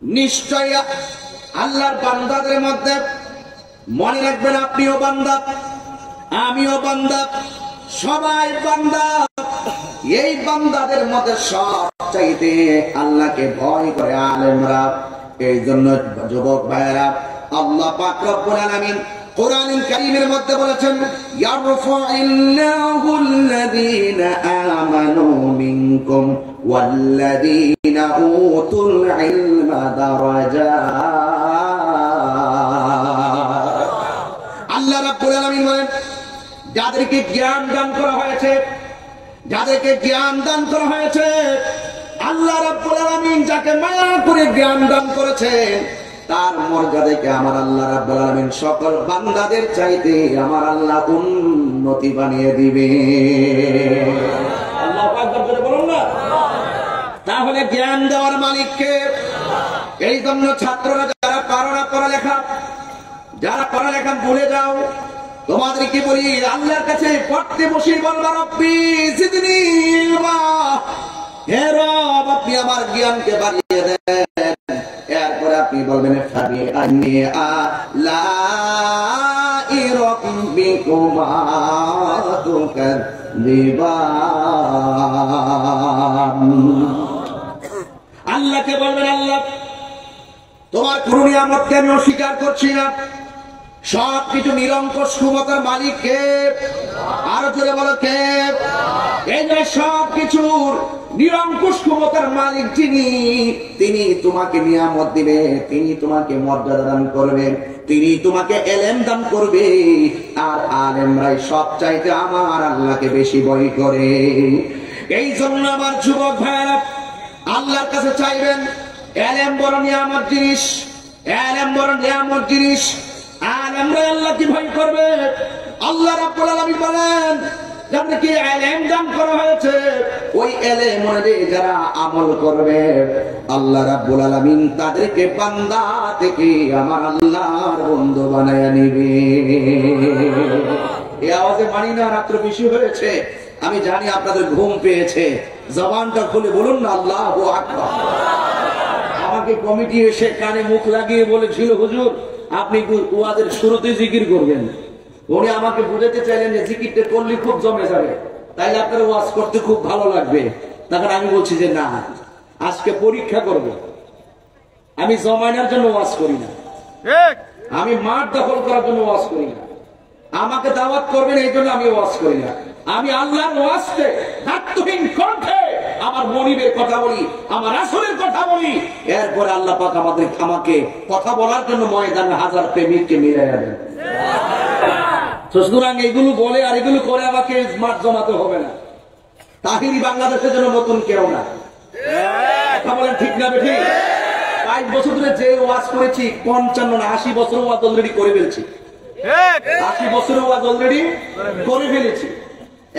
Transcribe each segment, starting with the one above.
নিশ্চয় আল্লাহর বান্দাদের মধ্যে মনে রাখবেন, আপনিও বান্দা, আমিও বান্দা, সবাই বান্দা। এই বান্দাদের মধ্যে সবচাইতে আল্লাহকে ভয় করে আলেমরা। এই জন্য যুবক ভাইয়েরা, আল্লাহ পাক রব্বুল আলামিন কোরআন কারীমের মধ্যে বলেছেন, ইয়ারফাউল্লাহুল্লাযীনা আমানু মিনকুম ওয়াল্লাযীনা উতুল ইলমা দারাজাত। আল্লাহ রাব্বুল আলামিন বলেন, যাদেরকে জ্ঞান দান করা হয়েছে, যাদেরকে জ্ঞান দান করা হয়েছে, আল্লাহ রাব্বুল আলামিন যাকে মায়া করে জ্ঞান দান করেছেন, তার মর্যাদাকে আমার আল্লাহ রাব্বুল আলামিন সকল বান্দাদের চাইতে আমার আল্লাহ উন্নতি বানিয়ে দিবে। আল্লাহু আকবার করে বলুন না। তাহলে জ্ঞান দেওয়ার মালিককে। এই জন্য ছাত্ররা যারা পারো না পড়ালেখা, যারা পড়ালেখা ভুলে যাও, তোমাদেরকে বলি, আল্লাহর কাছে পড়তে বসে বলবা, রব্বি জিদনি ইলমা, হে রব আপনি আমার জ্ঞানকে বাড়িয়ে দেন। এরপরে আপনি বলবেন, ফাবি আন্নি আলাই রাব্বিকুমা তুকাযিবান। আল্লাহকে বলবেন, আল্লাহ তোমার কোন নিয়ামতকে আমি অস্বীকার করছি না। সবকিছু নিরঙ্কুশ ক্ষমতার মালিক কে? আরো জোরে বলো কে? এই যে সবকিছুর নিরঙ্কুশ ক্ষমতার মালিক যিনি, তিনি তোমাকে নিয়ামত দিবে, তিনি তোমাকে মর্যাদা দান করবেন, তিনি তোমাকে এলেম দান করবে। আর আলেমরাই সব চাইতে আমার আল্লাহকে বেশি ভয় করে। এই জন্য আমার যুবক ভাইয়েরা, আল্লাহর কাছে চাইবেন, এলেম বড় নিয়ামত জিনিস, এলেম বড় নিয়ামত জিনিস। আলেমরা আল্লাহকে ভয় করবে। আল্লাহ রাব্বুল আলামিন বলেন, যাদেরকে এলেম দান করা হয়েছে, ওই এলেম অনুযায়ী যারা আমল করবে, আল্লাহ রাব্বুল আলামিন তাদেরকে বান্দা থেকে আমার আল্লাহর বন্ধু বানায়া নিবে। এই আওয়াজে মানি না, রাত্র বেশি হয়েছে, আমি জানি আপনাদের ঘুম পেয়েছে, জবানটা খুলে বলুন না আল্লাহু আকবার। আমাকে কমিটি এসে কানে মুখ লাগিয়ে বলেছিল, হুজুর আপনি ওয়াজের শুরুতে জিকির করবেন। উনি আমাকে বুঝাতে চাইলেন যে জিকিরটা করলে খুব জমে যাবে, তাইলে আপনার ওয়াজ করতে খুব ভালো লাগবে। তখন আমি বলছি যে না, আজকে পরীক্ষা করব। আমি জমাইনার জন্য ওয়াজ করি না, আমি মাঠ দখল করার জন্য ওয়াজ করি না। আমাকে দাওয়াত করবেন এই জন্য আমি ওয়াজ করি না। আমি আল্লাহর ওয়াজকে দায়িত্বহীন কণ্ঠে আমার মনিবের কথা বলি, আমার রাসূলের কথা বলি। এরপরে আল্লাহ পাক আমাকে কথা বলার জন্য ময়দানে হাজার প্রেমিককে মিলাইয়া দেন। সুতরাং এগুলো বলে আর এগুলো করে আমাকে মাঠ জমাতে হবে না। তাহিরি বাংলাদেশের জন্য নতুন কেউ না। কথা বলেন ঠিক না বেঠিক? 5 বছর ধরে যে ওয়াজ করেছি, 55 না 80 বছর ওয়াজ অলরেডি করে ফেলছি। 80 বছর ওয়াজ অলরেডি করে ফেলেছি।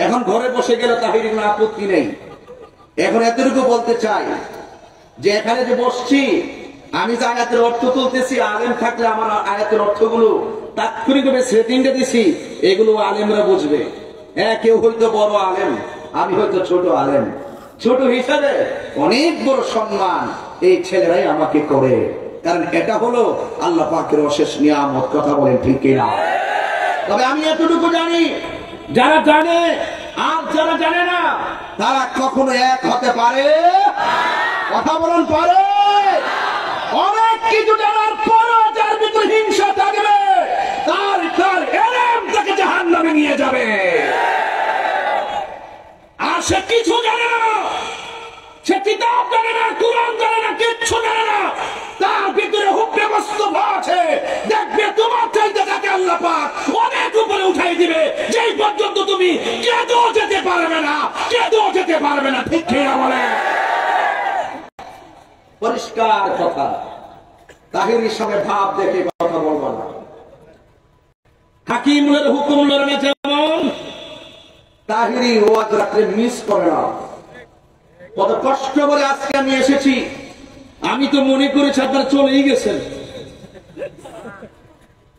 এখন ঘরে বসে গেলে তাহিরি কোনো আপত্তি নেই। এখন এতটুকু বলতে চাই যে এখানে যে বসছি, আমি যে আয়াতের অর্থ তুলতেছি, আলেম থাকলে আমার আয়াতের অর্থগুলো তাৎক্ষণিকভাবে সেটিংটা দিছি, এগুলো আলেমরা বুঝবে। হ্যাঁ, কেউ হয়তো বড় আলেম, আমি হয়তো ছোট আলেম। ছোট হিসাবে অনেক বড় সম্মান এই ছেলেরাই আমাকে করে, কারণ এটা হলো আল্লাহ পাকের অশেষ নিয়ামত। কথা বলেন ঠিক কিনা? তবে আমি এতটুকু জানি, যারা জানে আর যারা জানে না তারা কখনো এক হতে পারে। কথা বলুন পারে। অনেক কিছু জানার পরও যার ভিতরে হিংসা থাকবে, তার এলেম তাকে জাহান্নামে নিয়ে যাবে। আর সে কিছু জানে না, সে কিতাব জানে না, কুরআন জানে না, কিচ্ছু জানে না, তার ভিতরে হুব্বে মুস্তাফা আছে। দেখবে তোমার চাইতে তাকে আল্লাহ পাক অনেক উপরে উঠাই দিবে, যেই পর্যন্ত তুমি কেঁদেও যেতে পারবে না, কেঁদেও যেতে পারবে না। ঠিক কিনা বলে? পরিষ্কার কথা। তাহিরির সঙ্গে ভাব দেখে কথা বলবো না। হাকিমের হুকুম লড়ে না, যেমন তাহিরি ওয়াজ রাত্রে মিস করে না। কত কষ্ট করে আজকে আমি এসেছি। আমি তো মনে করেছি আপনারা চলেই গেছেন।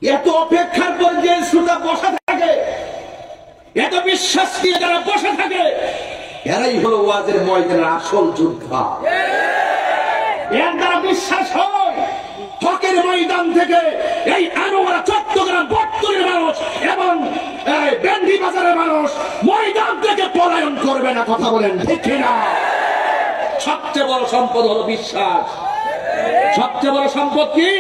এত অপেক্ষার পর যে শ্রোতা বসে থাকে, এত বিশ্বাস নিয়ে যারা বসে থাকে, এরাই হলো ওয়াজের ময়দানের আসল যোদ্ধা। এর দ্বারা বিশ্বাস হয় থেকে এই আনোয়ারা চট্টগ্রাম বটতলীর মানুষ এবং বেন্ডি বাজারের মানুষ ময়দান থেকে পলায়ন করবে না। কথা বলেন ঠিক না? সবচেয়ে বড় সম্পদ হলো বিশ্বাস। সবচেয়ে বড় সম্পদ কি?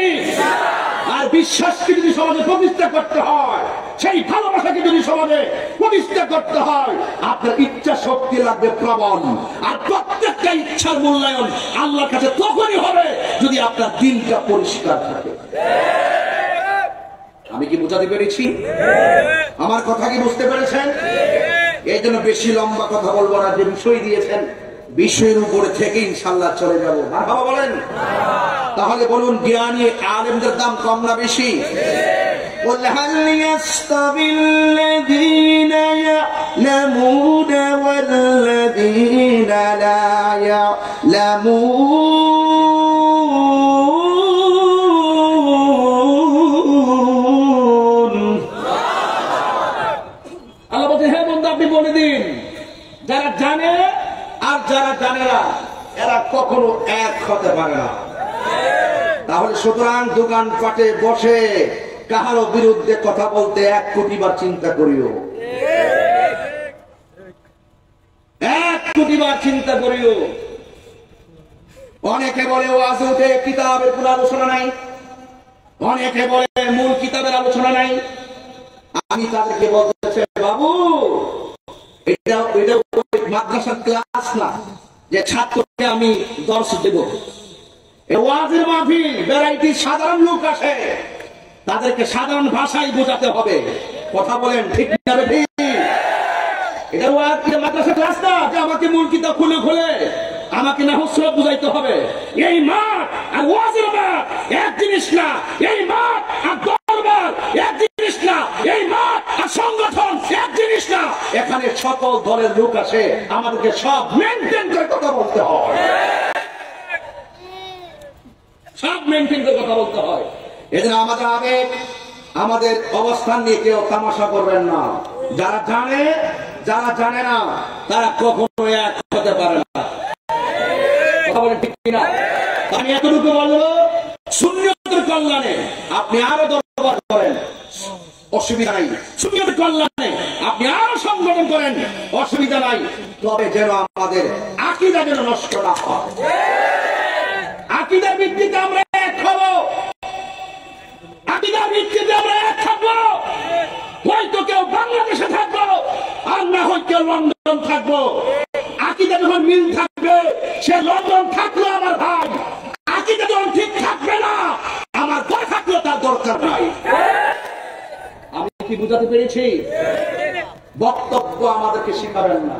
আর বিশ্বাসকে যদি সমাজে প্রতিষ্ঠা করতে হয়, সেই ভালোবাসাকে যদি সমাজে প্রতিষ্ঠা করতে হয়, আপনার ইচ্ছা শক্তি লাগবে প্রবল। আর প্রত্যেকটা ইচ্ছার মূল্যায়ন আল্লাহর কাছে তখনই হবে যদি আপনার দিলটা পরিষ্কার থাকে। আমি কি বোঝাতে পেরেছি? আমার কথা কি বুঝতে পেরেছেন? এই জন্য বেশি লম্বা কথা বলবো না। যে বিষয় দিয়েছেন বিষয়ের উপরে থেকে ইনশাল্লাহ চলে যাবো। মারহাবা বলেন। তাহলে বলুন, জ্ঞানী আলেমদের দাম কম না বেশি? قل هل يستوي الذين يعلمون والذين لا يعلمون। আল্লাহ বলছে, হে বন্ধু আপনি বলে দিন, যারা জানে আর যারা জানে না এরা কখনো এক হতে পারে না। তাহলে সুতরাং দোকানপাটে বসে কাহারও বিরুদ্ধে কথা বলতে 1 কোটি বার চিন্তা করিও। 1 কোটি বার চিন্তা করিও। অনেকে বলে ওয়াজে উঠে কিতাবের কোন আলোচনা নাই, অনেকে বলে মূল কিতাবের আলোচনা নাই। আমি তাদেরকে বলতেছি, বাবু এটা মাদ্রাসার ক্লাস না যে ছাত্রকে আমি দর্শ দেব। ওয়াজের মাহফিল, ভ্যারাইটি সাধারণ লোক আসে, তাদেরকে সাধারণ ভাষায় বোঝাতে হবে। কথা বলেন ঠিক না? এটা ওয়াজ মাদ্রাসা ক্লাস না যে আমাকে মূল কিতাব খুলে খুলে আমাকে নাহু সরফ বুঝাইতে হবে। এই মাঠ আর ওয়াজের মাঠ এক জিনিস না। এই মাঠ আর দরবার এক জিনিস না। এই মাঠ আর সংগঠন এক জিনিস না। এখানে সকল দলের লোক আসে, আমাদেরকে সব মেনটেন করে কথা বলতে হয়। সব মেনটেন করে কথা বলতে হয়। এজন্য আমাদের আবেগ, আমাদের অবস্থান নিয়ে কেউ তামাশা করবেন না। যারা জানে, যারা জানে না তারা কখনো এক হতে পারে না। কথা বলেন ঠিক কিনা? আমি এতটুকু বলবো, সুন্নিয়তের কল্যাণে আপনি আরো দরবার করেন, অসুবিধা নাই। সুন্নিয়তের কল্যাণে আপনি আরো সংগঠন করেন, অসুবিধা নাই। তবে যেন আমাদের আকীদা যেন নষ্ট না হয়। আকীদার ভিত্তিতে আমরা এক হব, আকীদার ভিত্তিতে আমরা এক থাকবো। হয়তো কেউ বাংলাদেশে থাকবো, আর না হয় কেউ লন্ডন থাকবো। আকীদা যখন মিল থাকবে, সে লন্ডন থাকলো আমার ভাই। আকীদা যখন ঠিক থাকবে না, আমার ঘর থাকলেও তার দরকার নাই। আমি কি বুঝাতে পেরেছি? বক্তব্য আমাদেরকে শিখাবেন না।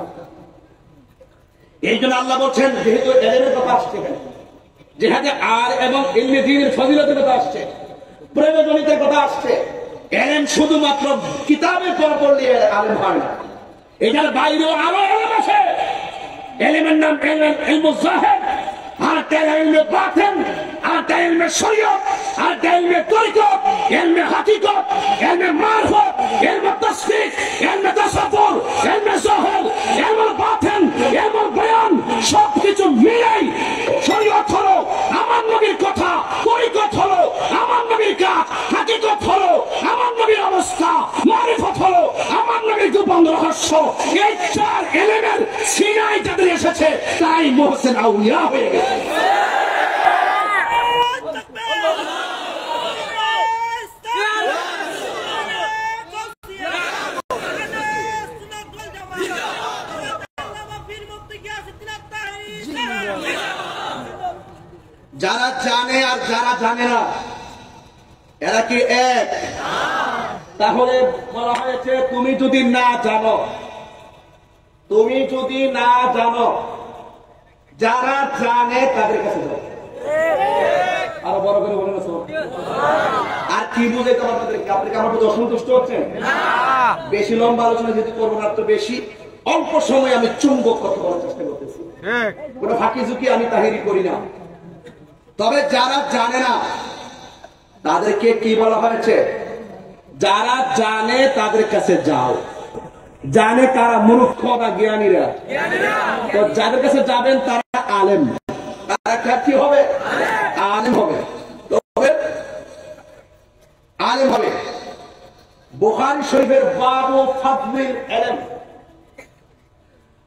এই জন্য আল্লাহ বলছেন, যেহেতু এলেমের কথা আসছে, যেহেতু আর এবং ইলমে দ্বীনের ফজিলতের কথা আসছে, প্রয়োজনীয়তার কথা আসছে, এলেম শুধুমাত্র কিতাবের পর পড়লে আলেম হয় না। এটার বাইরেও আরো এলেম আছে। এলেমের নাম ইলমুল যাহির, আর ইলমে বাতিন, আর ইলমে শরীয়ত, আর ইলমে তরিকত, ইলমে হাকিকত, ইলমে মারফত, ইলমে তাসফিক, ইলমে তাসাফুর, ইলমে যাহির, ইলমুল বাতিন, ইলমুল বয়ান, সবকিছু মিলেই শরীয়ত হলো আমার নবীর কথা, তরিকত হলো আমার নবীর কাজ, হাকিকত হলো আমার নবীর অবস্থা, মারিফত হলো আমার নবীর গোপন রহস্য। এই 4 এলেমের সিনাই যাদের এসেছে, তাই মুহসিন আউলিয়া হয়ে গেছে। যারা জানে আর যারা জানে না এরা কি এক? তাহলে বলা হয়েছে, তুমি যদি না জানো, তুমি যদি না জানো, যারা জানে তাদের কাছে যাও। আরো বড় করে বলে গেছো। আর কি বুঝে তোমাদেরকে? আপনি আমার প্রতি অসন্তুষ্ট হচ্ছেন? বেশি লম্বা আলোচনা যেহেতু করবো না, তো বেশি অল্প সময় আমি চুম্বক কথা বলার চেষ্টা করতেছি। কোনো ফাঁকি ঝুঁকি আমি তাহিরি করি না। তবে যারা জানে না তাদেরকে কি বলা হয়েছে? যারা জানে তাদের কাছে যাও। জানে কারা? মূর্খ না জ্ঞানীরা? তো যাদের কাছে যাবেন তারা আলেম। তারা কি হবে? আলেম হবে। তবে বুখারী শরীফের বাবু ফাদলিল ইলম,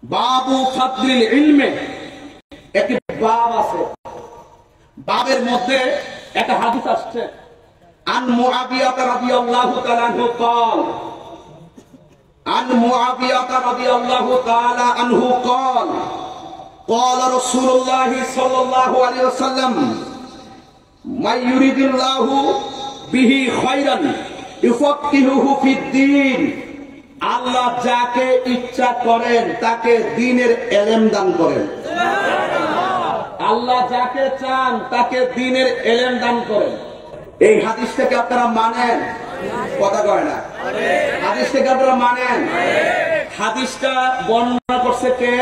বাবু ফাদলিল ইলমে একটি বাব আছে। বাবের মধ্যে একটা হাদিস আসছে, আন মুআবিয়া রাদিয়াল্লাহু তাআলা আনহু قال عن معاوية رضي الله تعالى عنه قال قال رسول الله صلى الله عليه وسلم من يريد الله به خيرا يفقهه في الدين। আল্লাহ যাকে ইচ্ছা করেন তাকে দ্বীনের ইলম দান করেন। আল্লাহ যাকে চান তাকে দ্বীনের ইলম দান করেন। এই হাদিসটাকে আপনারা মানেন? কথা কয় না। হাদিসটাকে আপনারা মানেন? হাদিসটা বর্ণনা করছে কে?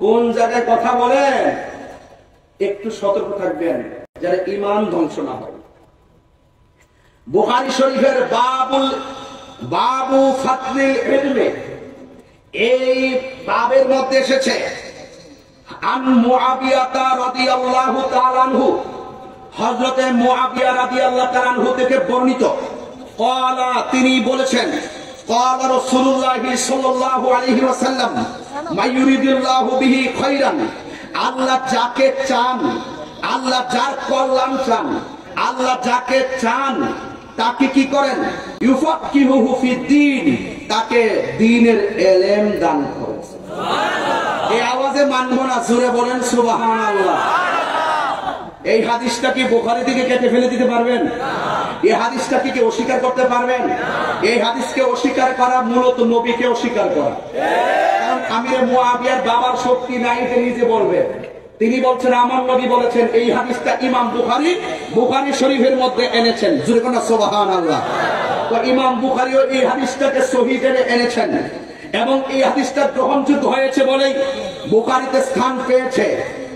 কোন জায়গায় কথা বলেন? একটু সতর্ক থাকবেন যারা ঈমান ধ্বংস না হয়। বুখারী শরীফের বাবু ফাদলিল ইলমে এই বাবের মধ্যে এসেছে আন মুআবিয়া রাদিয়াল্লাহু তাআলা আনহু, হযরতে মুআবিয়া রাদিয়াল্লাহু তাআলা আনহু থেকে বর্ণিত। ক্বালা, তিনি বলেছেন, ক্বালা রাসূলুল্লাহ সাল্লাল্লাহু আলাইহি ওয়াসাল্লাম মাইয়ুরিদুল্লাহু বিহি খায়রান। আল্লাহ যাকে চান, আল্লাহ যার কল্যাণ চান, আল্লাহ যাকে চান তাকে কি করেন? ইউফাক্কিহুহু ফিদ্দীন, তাকে দ্বীনের ইলম দান করেন। এই আওয়াজে মানব না, জোরে বলেন সুবহানাল্লাহ। এই হাদিসটা কি বুখারী থেকে কেটে ফেলে দিতে পারবেন? এই হাদিসটা কি অস্বীকার করতে পারবেন? এই হাদিসকে অস্বীকার করা মূলত নবীকে অস্বীকার করা। কারণ আমিরে মুআবিয়ার বাবার শক্তি নাই যে নিজে বলবে। তিনি বলছেন আমার নবী বলেছেন। এই হাদিসটা ইমাম বুখারী শরীফের মধ্যে এনেছেন। জোরে বলেন সুবহানাল্লাহ। তো ইমাম বুখারীও এই হাদিসটাকে সহিহ করে এনেছেন এবং এই হাদিসটা গ্রহণযোগ্য হয়েছে বলেই বুখারীতে স্থান পেয়েছে।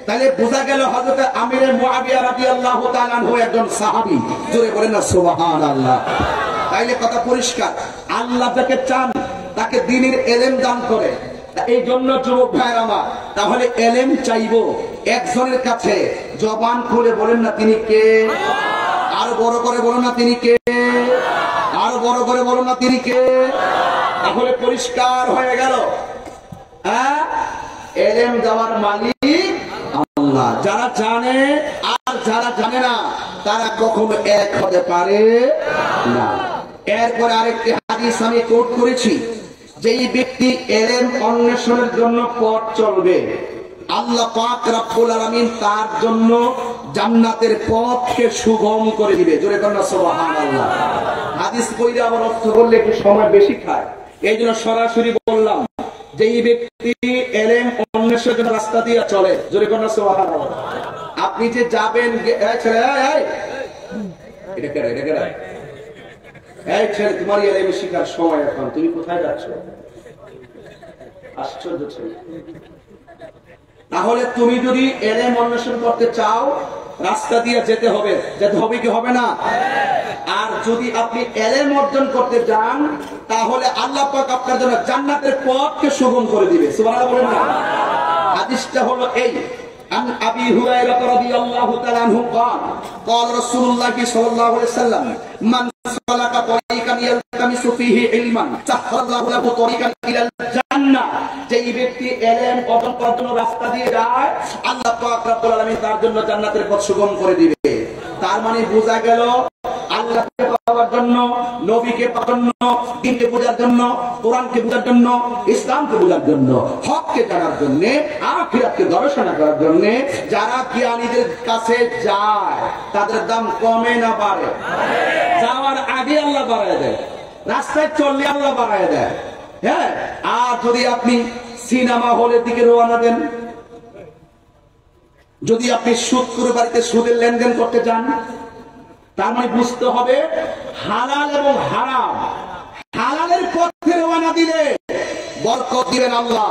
তাহলে বোঝা গেল হযরত আমিরে মুআবিয়া রাদিয়াল্লাহু তাআলা আনহু একজন সাহাবী। জোরে বলেন না সুবহানাল্লাহ। তাইলে কথা পরিষ্কার, আল্লাহ যাকে চান তাকে দ্বীনের ইলম দান করে। এই জন্য যুবক ভাইরা আমার, তাহলে ইলম চাইবো একজনের কাছে, জবান খুলে বলেন না তিনি কে? আরো বড় করে বলেন না তিনি কে? আরো বড় করে বলেন না তিনি কে? তাহলে পরিষ্কার হয়ে গেল, হ্যাঁ, ইলম দেওয়ার মালিক আল্লাহ। যারা জানে আর যারা জানে না তারা কখনো এক হতে পারে না। এরপরে আরেকটি হাদিস আমি কোট করেছি, যেই ব্যক্তি ইলম অন্বেষণের জন্য পথ চলবে, আল্লাহ পাক রব্বুল আলামিন তার জন্য জান্নাতের পথকে সুগম করে দিবে। জোরে বলেন সুবহানাল্লাহ। হাদিস কইরা আবার অর্থ করলে একটু সময় বেশি খায়, এই জন্য সরাসরি বললাম, যেই ব্যক্তি ইলম অন্বেষণের জন্য রাস্তা দিয়ে চলে, জোরে বলেন সুবহানাল্লাহ। আপনি যে যাবেন, এই ছেলে তোমার ইলম শিখার সময় এখন, তুমি কোথায় যাচ্ছ? আশ্চর্য ছেলে। তাহলে তুমি যদি ইলম অন্বেষণ করতে চাও রাস্তা দিয়ে যেতে হবে। যেতে হবে কি হবে না? আর যদি আপনি ইলম অর্জন করতে যান তাহলে আল্লাহ পাক আপনার জন্য জান্নাতের পথকে সুগম করে দিবে। সুবহানাল্লাহ বলেন না। হাদিসটা হলো এই, عن أبي هريرة رضي الله تعالى عنه قال قال رسول الله صلى الله عليه وسلم من سلك طريقا يلتمس فيه علما سهل الله له طريقا إلى الجنة। যেই ব্যক্তি ইলম অর্জন করার জন্য রাস্তা দিয়ে যায় আল্লাহ পাক রব্বুল আলামিন তার জন্য জান্নাতের পথ সুগম করে দিবে। তার মানে বোঝা গেল আল্লাহকে পাওয়ার জন্য, নবীকে পাওয়ার জন্য, দ্বীনকে বোঝার জন্য, কোরআনকে বোঝার জন্য, ইসলামকে বোঝার জন্য, হককে জানার জন্য, আখিরাতকে গবেষণা করার জন্য যারা জ্ঞানীদের কাছে যায় তাদের দাম কমে না বাড়ে? যাওয়ার আগে আল্লাহ বাড়ায় দেয়, রাস্তায় চললে আল্লাহ বাড়ায় দেয়। হ্যাঁ, আর যদি আপনি সিনেমা হলের দিকে রওনা দেন, যদি আপনি সুদ করে বাড়িতে সুদের লেনদেন করতে যান, তার মানে বুঝতে হবে হালাল এবং হারাম। হালালের পথে রওনা দিলে বরকত দিবেন আল্লাহ,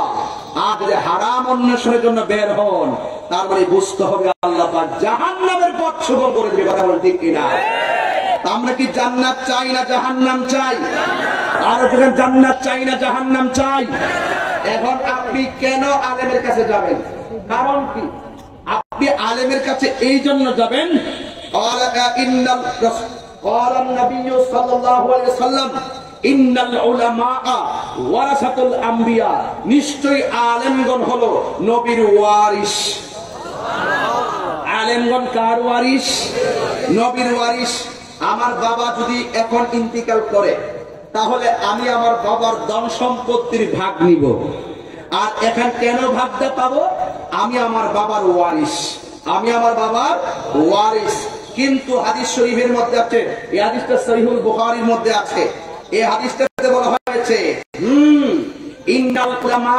আর যদি হারাম অন্বেষণের জন্য বের হন তার মানে বুঝতে হবে আল্লাহ পাক জাহান্নামের পথ সুগম করে দিবে। কথা বলেন ঠিক কিনা? আমরা কি জান্নাত চাই না জাহান্নাম চাই? আর যখন জান্নাত চাই না জাহান্নাম চাই, এখন আপনি কেন আলেমের কাছে যাবেন? কারণ কি? আপনি আলেমের কাছে এই জন্য যাবেন, قال النبي صلى الله عليه وسلم ইন্নাল উলামা ওয়ারাসাতুল আম্বিয়া, নিশ্চয়ই আলেমগণ হলো নবীর ওয়ারিস। আলেমগণ কার ওয়ারিস? নবীর ওয়ারিস। আমার বাবা যদি এখন ইন্তিকাল করে তাহলে আমি আমার বাবার ধন সম্পত্তির ভাগ নিব। আর এখন কেন ভাগটা পাবো? আমি আমার বাবার ওয়ারিস, আমি আমার বাবার ওয়ারিস। কিন্তু হাদিস শরীফের মধ্যে আছে, এই হাদিসটা সহিহুল বুখারীর মধ্যে আছে, এই হাদিসটাতে বলা হয়েছে ইন্নাল উলামা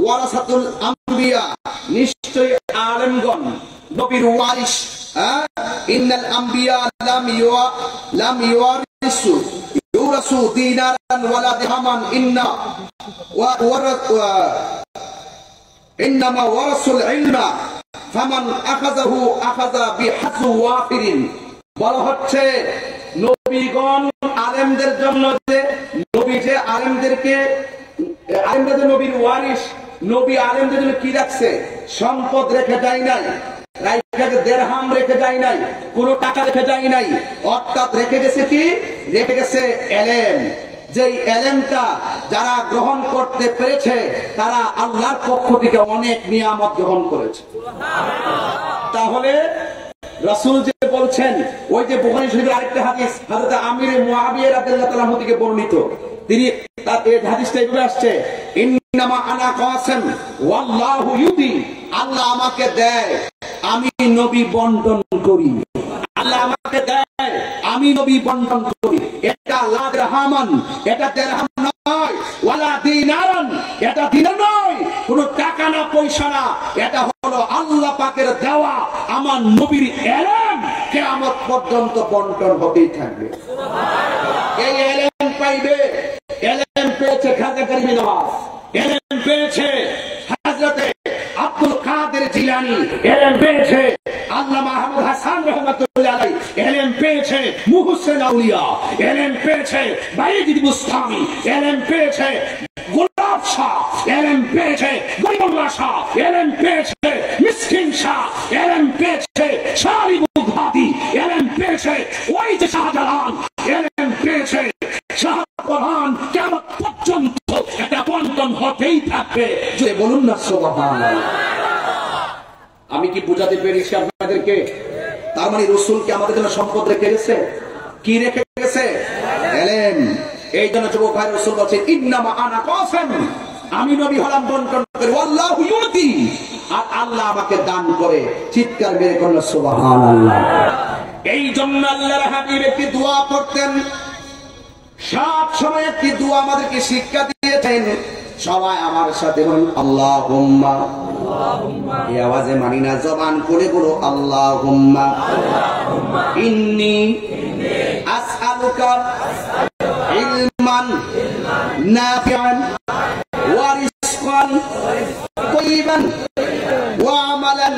ওয়ারাসাতুল আম্বিয়া, নিশ্চয়ই আলেমগণ নবীর ওয়ারিস। ইন্নাল আম্বিয়া লাম ইউরিসু ইউরাসু দিনারান ওয়ালা দিরহামান ইন্নামা ওয়ারাসুল ইলমা ফামান আখাযাহু আখাযা বিহাযু ওয়াফিরিন। বলা হচ্ছে নবীগণ আলেমদের জন্য যে নবী যে আলেমদের নবীর ওয়ারিস, নবী আলেমদের জন্য কি রাখছে? সম্পদ রেখে যায় নাই, দেরহাম রেখে যায় নাই, কোন টাকা রেখে যায় নাই, অর্থাৎ রেখে গেছে কি? রেখে গেছে এলেম। যেই এলেমটা যারা গ্রহণ করতে পেরেছে তারা আল্লাহর পক্ষ থেকে অনেক নিয়ামত গ্রহণ করেছে। তাহলে রাসূল যে বলছেন, ওই যে বুখারী শরীফের আরেকটা হাদিস হযরত আমির মুআবিয়া রাদিয়াল্লাহু তাআলা থেকে বর্ণিত, তিনি তার এই হাদিসটা এইভাবে আসছে, ইন্নামা আনা কাসিম ওয়াল্লাহু ইউতি, আল্লাহ আমাকে দেয়, আমি নবী বন্টন করি। আল্লাহ আমাকে দেয়, আমি নবী বন্টন করি। এটা লা দিরহামান, এটা দিরহাম নয়, ওয়ালা দিনারান, এটা দিনার নয়, কোন টাকা না পয়সা না, এটা হলো আল্লাহ পাকের দেওয়া আমার নবীর ইলম, কিয়ামত পর্যন্ত বন্টন হতেই থাকবে। এই ইলম পাইবে, ইলম পেয়েছে খাজা কারিমি নওয়াজ, ইলম পেয়েছে হযরত আব্দুল কাদের জিলানী, ইলম পেয়েছে আল্লামা আহমদ হাসান রাহমাতুল্লাহ আলাইহি, ইলম পেয়েছে মুহসিন আউলিয়া, ইলম পেয়েছে বাইজিদ বুস্তামি, ইলম পেয়েছে গোলাপ শাহ, ইলম পেয়েছে গরিবুল্লাহ শাহ, ইলম পেয়েছে মিসকিন শাহ, ইলম পেয়েছে শারিব বুগদাদি, ইলম পেয়েছে ওই যে শাহজালাল, ইলম পেয়েছে শাহজাহান। কিয়ামত পর্যন্ত এটা বন্টন হতেই থাকবে। যে বলুন না সুবহানাল্লাহ। আমি কি বুঝাতে পেরেছি আপনাদেরকে? তার মানে রাসূলকে আমাদের জন্য সম্পদ রেখে গেছে। কি রেখে গেছে? ইলম। এই জন্য যুবক ভাই, রাসূল বলেছেন ইন্নামা আনা কাসিম, আমি নবী হলাম বন্টন করি, আল্লাহু ইউতি, আর আল্লাহ আমাকে দান করে। চিৎকার মেরে বলুন সুবহানাল্লাহ। এই জন্য আল্লাহর হাবিব একটি দোয়া করতেন, সব সময় একটি দোয়া আমাদেরকে শিক্ষা দিয়েছেন। সবাই আমার সাথে বলুন আল্লাহুম্মা। এই আওয়াজে মানি না, জবান করে বলো আল্লাহুম্মা ইন্নী আসআলুকা ইলমান নাফিআন ওয়া রিজকান তাইয়িবান ওয়া আমালান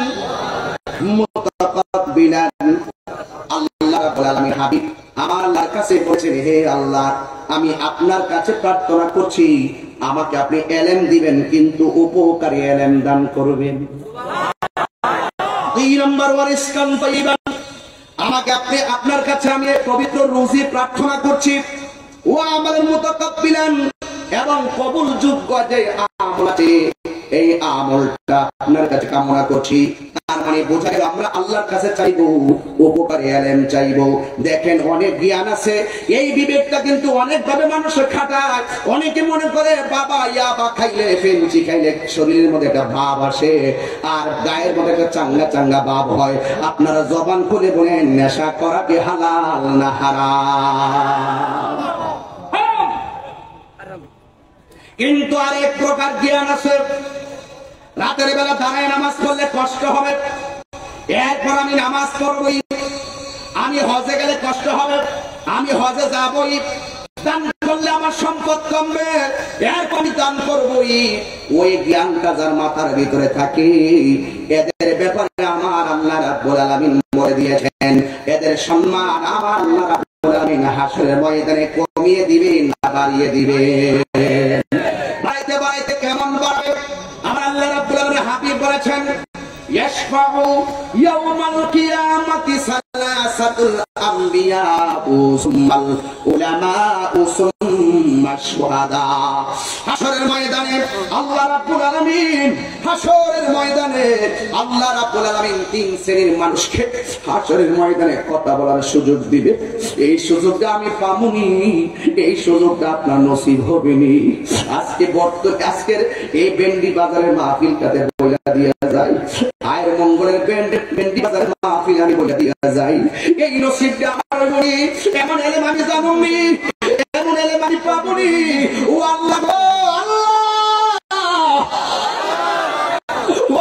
মুতাকাব্বিলান। আল্লাহ রাব্বুল আলামিন হাবিব আমার আল্লাহর কাছে বলছেন, হে আল্লাহ, আমি আপনার কাছে প্রার্থনা করছি, আমাকে আপনি ইলম দিবেন, কিন্তু উপকারী ইলম দান করবেন। দুই নম্বর ওয়ারিসকান তাইয়িবান, আমাকে আপনি আপনার কাছে আমি পবিত্র রুজি প্রার্থনা করছি। ওয়া আমালান মুতাকাব্বিলান, এবং কবুলযোগ্য যে আমল আছে এই আমলটা আপনার কাছে কামনা করছি। তার মানে বোঝা গেল আমরা আল্লাহর কাছে চাইবো, উপকারী ইলম চাইবো। দেখেন অনেক জ্ঞান আছে, এই বিবেকটা কিন্তু অনেক ভাবে মানুষ খাটায়। অনেকে মনে করে বাবা ইয়াবা খাইলে, ফেঞ্চি খাইলে শরীরের মধ্যে একটা ভাব আসে, আর গায়ের মধ্যে একটা চাঙ্গা চাঙ্গা ভাব হয়। আপনারা জবান খুলে বলেন, নেশা করা কি হালাল না হারাম? কিন্তু আরেক প্রকার জ্ঞান আছে, রাতের বেলা দাঁড়ায় নামাজ পড়লে কষ্ট হবে, এরপর আমি নামাজ পড়বই, আমি হজে গেলে কষ্ট হবে, আমি হজে যাবই, দান করলে আমার সম্পদ কমবে, এরপর আমি দান করবই। ওই জ্ঞানটা যার মাথার ভিতরে থাকে, এদের ব্যাপারে আমার আল্লাহ রাব্বুল আলামিন বলে দিয়েছেন, এদের সম্মান আমার আল্লাহ রাব্বুল আলামিন হাসরের ময়দানে কমিয়ে দিবে না বাড়িয়ে দিবে। বাড়াইতে বাড়াইতে কেমন বাড়বে? আমার আল্লাহ রাব্বুল আলামিন হাবিব বলেছেন, ইয়াশফাউ ইয়াউমাল কিয়ামাতি সালাসাতুল আম্বিয়া সুম্মাল উলামা সুম্মাশ শুহাদা। হাশরের ময়দানে আল্লাহ রাব্বুল আলামিন, হাশরের ময়দানে আল্লাহ রাব্বুল আলামিন তিন শ্রেণীর মানুষকে হাশরের ময়দানে কথা বলার সুযোগ দিবে। এই সুযোগটা আমি পামুনি, এই সুযোগটা আপনার নসিব হবে নি। আজকের এই বেন্ডি বাজারের মাহফিলটাতে বইলা দিয়া যায়, আয়ের মঙ্গলের বেন্ডি বাজারের মাহফিল আমি বইলা দিয়া যাই। এই নসিবটা আমার বলি, এমন এলেম আমি জানুনি, এমন এলেম আমি পাবনি। ও আল্লাহ গো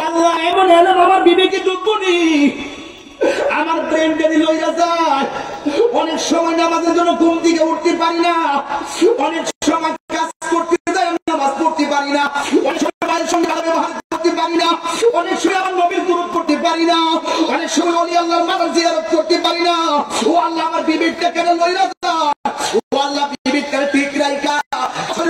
আল্লাহ, এমন এলেম আমার বিবেকে যোগ্যনি, আমার ব্রেনটা লইয়া যায়। অনেক সময় নামাজের জন্য ঘুম থেকে উঠতে পারি না, অনেক সময় কাজ করতে যাই নামাজ পড়তে পারি না, অনেক সময় ভাইয়ের সঙ্গে ভালো ব্যবহার করতে পারি না, অনেক সময় আমার নবীর দুরূদ করতে পারি না, অনেক সময় ওলি আল্লাহর মাজার জিয়ারত করতে পারি না। ও আল্লাহ, আমার বিবেকটা কেন লইয়া যায়? ও আল্লাহ, বিবেকটা ঠিক রাইখা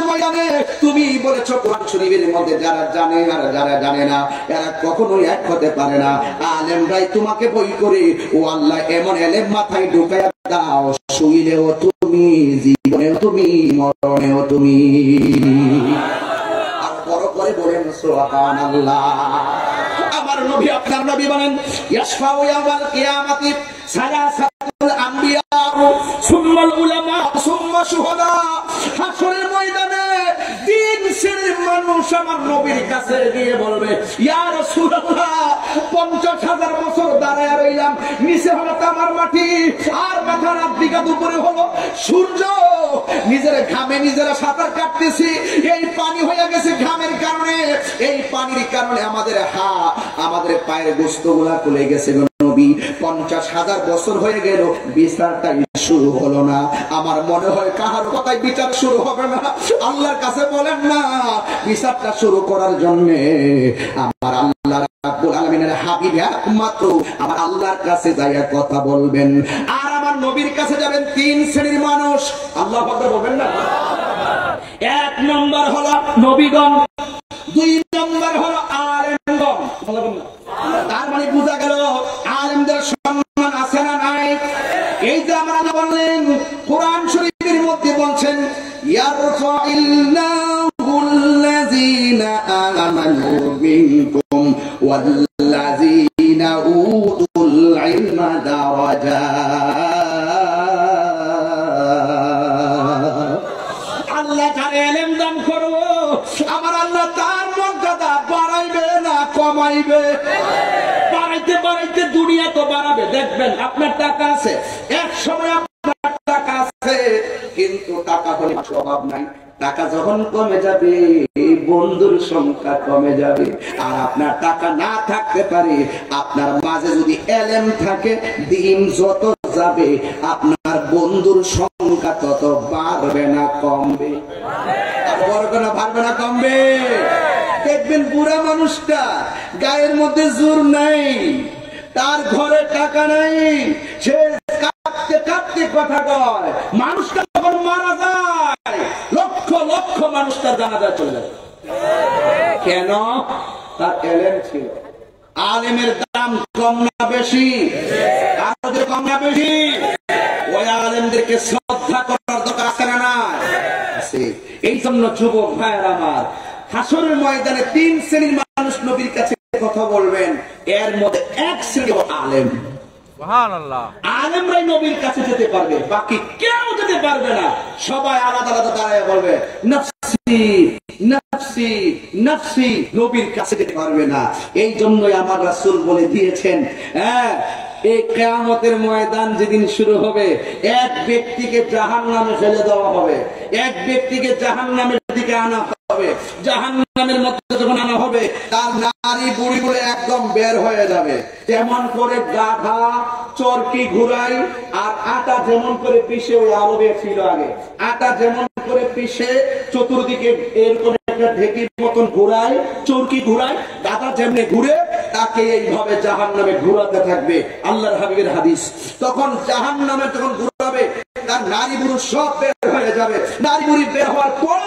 ময়দানে তুমি বলেছো কোরআন শরীফের মধ্যে যারা জানে আর যারা জানে না এরা কখনোই এক হতে পারে না। আলেমরাই তোমাকে বই করে। ও আল্লাহ, এমন এলেম মাথায় ঢুকাইয়া দাও, শুইলেও তুমি, জীবনেও তুমি, মরণেও তুমি। আর বড় করে বলেন সুবহানাল্লাহ। আমার নবী, আপনার নবী বলেন ইয়াশফাউ ইয়াওমাল কিয়ামাতি সালাসাতুল আম্বিয়া সুম্মাল উলামা সুম্মা শুহাদা। হাশরের ময়দানে তিন শ্রেণীর মানুষ আমার নবীর কাছে গিয়ে বলবে, ইয়া রাসূলুল্লাহ, 50,000 বছর দাঁড়ায় রইলাম, নিচে হলো তামার মাটি আর মাথার আফ্রিকা উপরে হলো সূর্য, নিজের ঘামে নিজেরা সাঁতার কাটতেছি, এই পানি হয়ে গেছে ঘামের কারণে, এই পানির কারণে আমাদের পায়ের গোস্তগুলা খুলে গেছে। নবী, 50,000 বছর হয়ে গেল, বিচারটাই শুরু হলো না। আমার মনে হয় কাহার কথায় বিচার শুরু হবে না। আল্লাহর কাছে বলেন না, বিচারটা শুরু করার জন্য আমার আল্লাহ রাব্বুল আলামিনের হাবিব একমাত্র আমার আল্লাহর কাছে যাইয়া কথা বলবেন। আর আমার নবীর কাছে যাবেন তিন শ্রেণীর মানুষ। আল্লাহু আকবার বলবেন না? এক নম্বর হলো নবীগণ, দুই নম্বর হলো আলেমগণ। তার মানে বোঝা গেল আলেমদের সম্মান আছে না নাই? এই যে আমরা বললেন কোরআন শরীফের মধ্যে বলছেন ইয়ারফাইল্লাহুল্লাযীনা আমানু মিনকুম ওয়াল্লাযীনা উতুল ইলমা দারাজাত। আল্লাহ যারে ইলম দান করবে, আমার আল্লাহ তার মর্যাদা বাড়াইবে না কমাইবে? বাড়াইতে বাড়াইতে দুনিয়া তো বাড়াবে। দেখবেন আপনার টাকা আছে, এক সময় আপনার টাকা আছে, কিন্তু টাকা হলে অভাব নাই। টাকা যখন কমে যাবে, বন্ধুর সংখ্যা কমে যাবে। আর আপনার টাকা না থাকতে পারে, আপনার মাঝে যদি এলেম থাকে, দিন যত যাবে আপনার বন্ধুর সংখ্যা তত বাড়বে না কমবে? বাড়বে না কমবে? দেখবেন বুড়া মানুষটা গায়ের মধ্যে জোর নাই, তার ঘরে টাকা নাই, সে কাঁদতে কাঁদতে কথা কয়। মানুষটা যখন মারা যায়, লক্ষ লক্ষ মানুষ তার জানাজা চলে যায়। কেন? তার এলেম ছিল। আলেমের দাম কম না বেশি? কারোদের কম না বেশি? ওই আলেমদেরকে শ্রদ্ধা করার দরকার আছে না না? এই জন্য যুবক ভাইয়ের আমার, হাশরের ময়দানে তিন শ্রেণীর মানুষ নবীর কাছে কথা বলবেন। এর মধ্যে এক শ্রেণী আলেম। সুবহানাল্লাহ। আলেমরাই নবীর কাছে যেতে পারবে, বাকি কেউ যেতে পারবে না। সবাই আলাদা আলাদা দাঁড়ায় বলবে নফসি নফসি নফসি, নবীর কাছে যেতে পারবে না। এই জন্যই আমার রাসূল বলে দিয়েছেন, এই কিয়ামতের ময়দান যেদিন শুরু হবে, এক ব্যক্তিকে জাহান্নামে ফেলে দেওয়া হবে, এক ব্যক্তিকে জাহান্নামের দিকে আনা হবে। জাহান্নামের মধ্যে যখন আনা হবে, তার নারী বুড়ি বলে একদম বের হয়ে যাবে। যেমন করে গাধা চরকি ঘুরাই আর আটা যেমন করে পিষে, ওই আরবে ছিল আগে, আটা যেমন করে পিষে চতুর্দিকে এরকম একটা ঢেকির মতন ঘুরায়, চরকি ঘুরায়, গাধা যেমনি ঘুরে, তাকে এইভাবে জাহান্নামে ঘুরাতে থাকবে। আল্লাহর হাবিবের হাদিস। তখন জাহান্নামে যখন ঘুরাবে, তার নারী পুরুষ সব বের হয়ে যাবে। নারী বুড়ি বের হওয়ার পর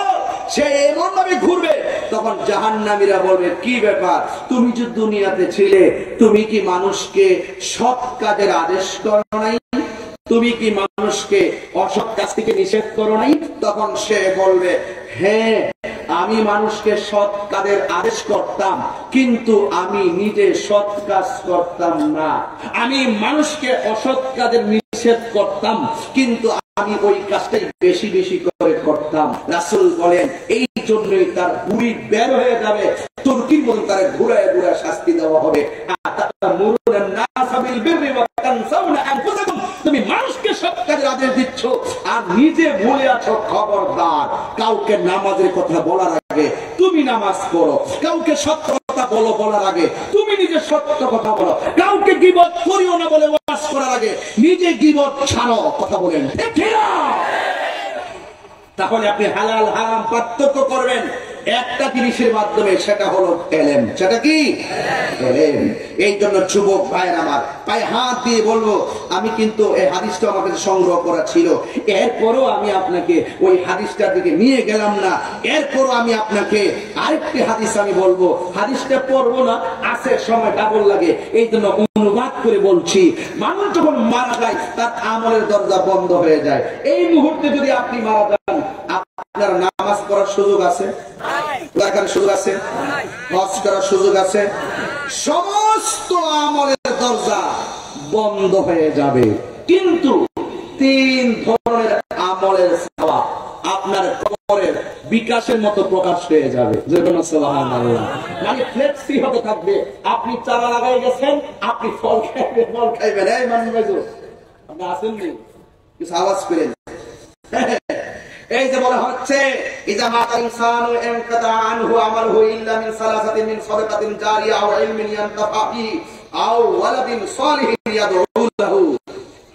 সে এমন ভাবে ঘুরবে, তখন জাহান্নামীরা বলবে, কি ব্যাপার, তুমি যে দুনিয়াতে ছিলে, তুমি কি মানুষকে সৎ কাজের আদেশ করো নাই? তুমি কি মানুষকে অসৎ কাজ থেকে নিষেধ করো নাই? তখন সে বলবে, হ্যাঁ, আমি মানুষকে সৎ কাজের আদেশ করতাম, কিন্তু আমি নিজে সৎ কাজ করতাম না। আমি মানুষকে অসৎ কাজের নিষেধ করতাম, কিন্তু আমি ওই কাজটাই বেশি বেশি করে করতাম। রাসূল বলেন, এই জন্যই তার বুড়ি বের হয়ে যাবে, তুর্কির মতো তার ঘুরায় ঘুরায় শাস্তি দেওয়া হবে। তুমি মানুষকে সৎ কাজের আদেশ দিচ্ছ আর নিজে ভুলে আছো। খবরদার, কাউকে নামাজের কথা বলার আগে তুমি নামাজ পড়ো, কাউকে সত্য কথা বলার আগে তুমি নিজে সত্য কথা বলো, কাউকে গীবত করিও না বলে ওয়াজ করার আগে নিজে গীবত ছাড়ো। কথা বলেন ঠিক না? তাহলে আপনি হালাল হারাম পার্থক্য করবেন একটা জিনিসের মাধ্যমে, সেটা হলো এলেম। সেটা কি? এলেম। এই জন্য যুবক ভাইয়ের আমার পায়ে হাত দিয়ে বলবো, আমি কিন্তু এই হাদিসটা আমাকে সংগ্রহ করা ছিল, এরপরও আমি আপনাকে ওই হাদিসটার দিকে নিয়ে গেলাম না। এরপরও আমি আপনাকে আরেকটি হাদিস আমি বলবো, হাদিসটা পড়বো না, আছে সময় ডাবল লাগে, এই জন্য অনুবাদ করে বলছি। মানুষ যখন মারা যায় তার আমলের দরজা বন্ধ হয়ে যায়। এই মুহূর্তে যদি আপনি মারা যান, আপনার নামাজ পড়ার সুযোগ আছে, সুযোগ আছে, হজ করার সুযোগ আছে, সমস্ত আমলের দরজা বন্ধ হয়ে যাবে। কিন্তু 3 ধরনের আমলের সওয়াব আপনার কবরের বিকাশের মতো প্রকাশ হয়ে যাবে। যেকোনো সুবহানাল্লাহ, মানে ফ্লেক্সি হতে থাকবে। আপনি চারা লাগাই গেছেন, আপনি ফল খাইবেন, ফল খাইবেন। এই মানুষ আপনি আসেন নি, কিছু আওয়াজ করেন। এই যে বলা হচ্ছে, ইজা মাতা ইনসানু ইনকাতা আনহু আমালহু ইল্লা মিন সালাসাতিন মিন সাদাকাতিন জারিয়া আও ইলমিন ইয়ানতাফা বি আও ওয়ালাদিন সালিহিন ইয়াদউ লাহু।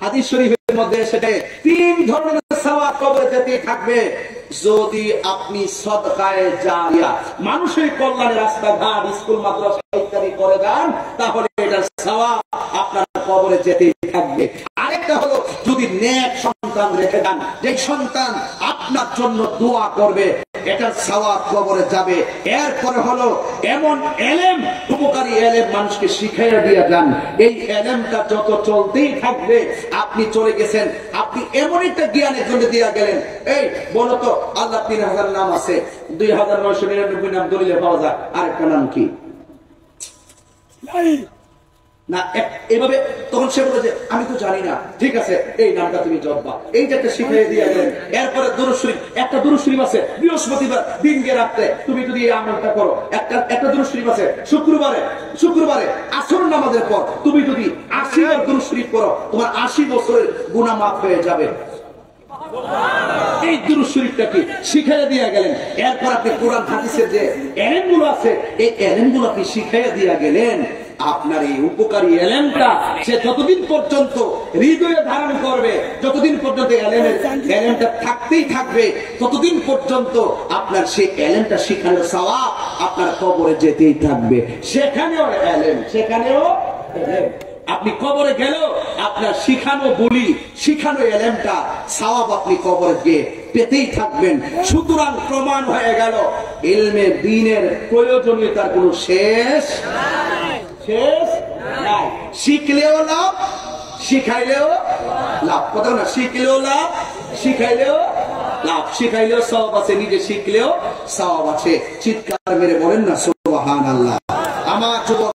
হাদিস শরীফের মধ্যে সেটা 3 ধরনের সওয়াব কবরে যেতে থাকবে। যদি আপনি সদকায়ে জারিয়া, মানুষের কল্যাণে রাস্তাঘাট, স্কুল, মাদ্রাসা ইত্যাদি করে যান, তাহলে এটার সওয়াব আপনার কবরে যেতে থাকবে। আরেকটা হলো, যদি নেক সন্তান রেখে দেন, যে সন্তান আপনার জন্য দোয়া করবে, এটার সওয়াব কবরে যাবে। এরপরে হলো এমন এলেম, উপকারী এলেম মানুষকে শিখাইয়া দিয়ে যান, এই এলেমটা যত চলতেই থাকবে। আপনি চলে গেছেন, আপনি এমন একটা জ্ঞানের জন্য দিয়া গেলেন। এই বলতো, আল্লাহ 3000 নাম আছে, 2999 নাম দলিলে পাওয়া যায়, আরেকটা নাম কি না? এভাবে তখন সে বলে যে আমি তো জানি না, ঠিক আছে এই নামটা তুমি জপবা, এইটা একটা শিখিয়ে দিয়ে গেলেন। এরপরে দুরূদ শরীফ, একটা দুরূদ শরীফ আছে বৃহস্পতিবার দিনকে রাতে তুমি যদি এই আমলটা করো, একটা দুরূদ শরীফ আছে শুক্রবারে আসর নামাজের পর তুমি যদি 80 বার দুরূদ শরীফ পড়ো, তোমার 80 বছরের গুনাহ মাফ হয়ে যাবে। এই দুরূদ শরীফটা কি শিখাইয়া দিয়ে গেলেন। এরপর আপনি কোরআন হাদিসের যে এলেমগুলো আছে, এই এলেমগুলো আপনি শিখাইয়া দিয়ে গেলেন। আপনার এই উপকারী এলেমটা সে যতদিন পর্যন্ত হৃদয়ে ধারণ করবে, যতদিন পর্যন্ত এলেমটা থাকতেই থাকবে, ততদিন পর্যন্ত আপনার সেই এলেমটা শিখানোর সওয়াব আপনার কবরে যেতেই থাকবে। সেখানেও এলেম, সেখানেও এলেম। আপনি কবরে গেলেও আপনার শিখানো বলি, শিখানো এলেমটা সওয়াব আপনি কবরে গিয়ে পেতেই থাকবেন। সুতরাং প্রমাণ হয়ে গেল, ইলমে দ্বীনের প্রয়োজনীয়তার কোনো শেষ নাই। শিখলেও লাভ, শিখাইলেও লাভ। কথা না, শিখলেও লাভ, শিখাইলেও লাভ। শিখাইলেও সওয়াব আছে, নিজে শিখলেও সওয়াব আছে। চিৎকার মেরে বলেন না সুবহানাল্লাহ। আমার যুবক